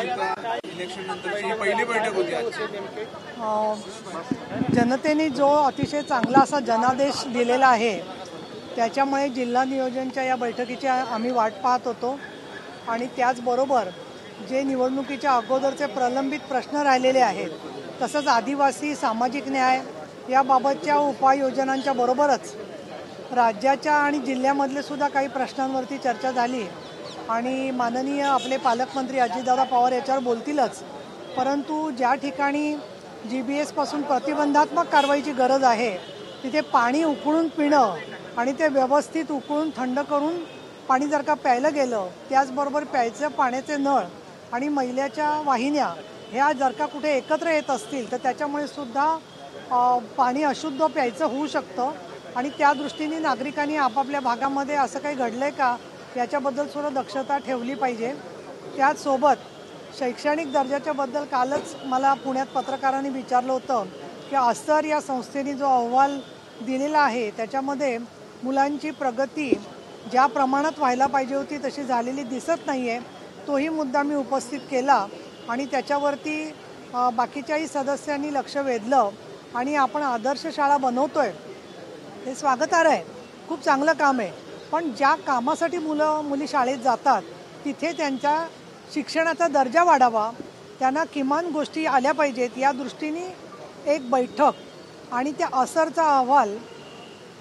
Election नंतरची पहिली बैठक होती आजची। जनतेने जो अतिशय चांगला असा जनादेश दिलेला आहे त्याच्यामुळे जिल्हा नियोजनच्या या बैठकीची आम्ही वाट पाहत होतो आणि त्याचबरोबर जे निवडणुकीच्या अगोदरचे प्रलंबित प्रश्न राहिलेले आहेत तसंच आदिवासी सामाजिक न्याय याबाबतच्या उपाययोजनांच्या बरोबरच राज्याच्या आणि जिल्ह्यामधले सुद्धा काही प्रश्नांवरती चर्चा झाली आणि माननीय आपले पालकमंत्री अजितदादा पवार याच्यावर बोलतीलच, परंतु ज्या ठिकाणी GBS पासून प्रतिबंधात्मक कारवाईची गरज आहे तिथे पाणी उकळून पिणं आणि ते व्यवस्थित उकळून थंड करून पाणी जर का प्यायलं गेलं, त्याचबरोबर प्यायचं पाण्याचे नळ आणि मैल्याच्या वाहिन्या ह्या जर का कुठे एकत्र येत असतील तर त्याच्यामुळे सुद्धा पाणी अशुद्ध प्यायचं होऊ शकतं आणि त्या दृष्टीने नागरिकांनी आपापल्या भागामध्ये असं काही घडलं आहे का याच्याबद्दल सुद्धा दक्षता ठेवली पाहिजे। त्याचसोबत शैक्षणिक दर्जाच्याबद्दल कालच मला पुण्यात पत्रकारांनी विचारलं होतं की अस्तर या संस्थेने जो अहवाल दिलेला आहे त्याच्यामध्ये मुलांची प्रगती ज्या प्रमाणात व्हायला पाहिजे होती तशी झालेली दिसत नाही आहे। तोही मुद्दा मी उपस्थित केला आणि त्याच्यावरती बाकीच्याही सदस्यांनी लक्ष वेधलं आणि आपण आदर्श शाळा बनवतोय हे स्वागतार्ह आहे, खूप चांगलं काम आहे, पण ज्या कामासाठी मुली शाळेत जातात तिथे त्यांच्या शिक्षणाचा दर्जा वाढावा, त्यांना किमान गोष्टी आल्या पाहिजेत या दृष्टीने एक बैठक आणि त्या असरचा अहवाल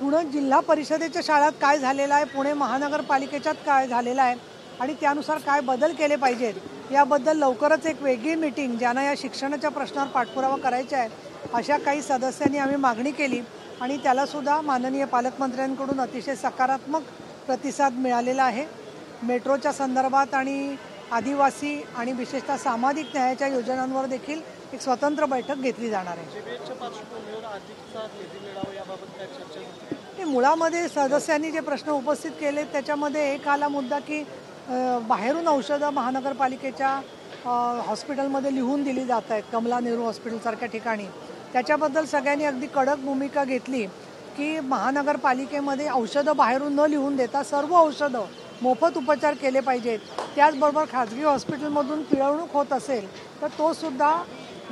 पुणे जिल्हा परिषदेच्या शाळेत काय झालेला आहे, पुणे महानगरपालिकेच्यात काय झालेला आहे आणि त्यानुसार काय बदल केले पाहिजेत याबद्दल लवकरच एक वेगळी मीटिंग ज्यांना या शिक्षणाच्या प्रश्नावर पाठपुरावा करायचा आहे अशा काही सदस्यांनी आम्ही मागणी केली आणि त्यालासुद्धा माननीय पालकमंत्र्यांकडून अतिशय सकारात्मक प्रतिसाद मिळालेला आहे। मेट्रोच्या संदर्भात आणि आदिवासी आणि विशेषतः सामाजिक न्यायाच्या योजनांवर देखील एक स्वतंत्र बैठक घेतली जाणार आहे। मुळामध्ये सदस्यांनी जे प्रश्न उपस्थित केले त्याच्यामध्ये एक आला मुद्दा की बाहेरून औषधं महानगरपालिकेच्या हॉस्पिटलमध्ये लिहून दिली जात आहेत, कमला नेहरू हॉस्पिटलसारख्या ठिकाणी, त्याच्याबद्दल सगळ्यांनी अगदी कडक भूमिका घेतली की महानगरपालिकेमध्ये औषधं बाहेरून न लिहून देता सर्व औषधं मोफत उपचार केले पाहिजेत। त्याचबरोबर खाजगी हॉस्पिटलमधून पिळवणूक होत असेल तर तो सुद्धा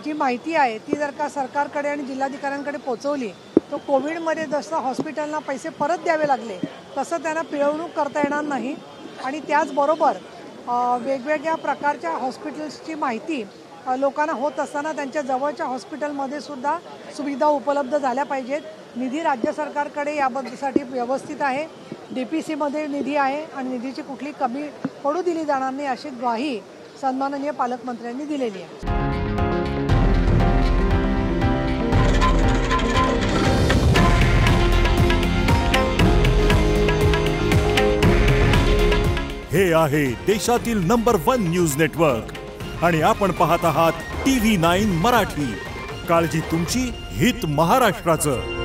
जी माहिती आहे ती जर का सरकारकडे आणि जिल्हाधिकाऱ्यांकडे पोहोचवली तर कोविडमध्ये जसं हॉस्पिटलला पैसे परत द्यावे लागले तसं त्यांना पिळवणूक करता येणार नाही आणि त्याचबरोबर वेगवेगळ्या प्रकारच्या हॉस्पिटल्सची माहिती लोकांना होत असताना त्यांच्या जवळच्या हॉस्पिटलमध्ये सुद्धा सुविधा उपलब्ध झाल्या पाहिजेत। निधी राज्य सरकारकडे याबद्दलसाठी व्यवस्थित आहे, DPCमध्ये निधी आहे आणि निधीची कुठली कमी पडू दिली जाणार नाही अशी ग्वाही सन्माननीय पालकमंत्र्यांनी दिलेली आहे। हे आहे देशातील नंबर 1 न्यूज नेटवर्क आणि आपण पाहत आहात TV9 मराठी। काळजी तुमची, हित महाराष्ट्राचं।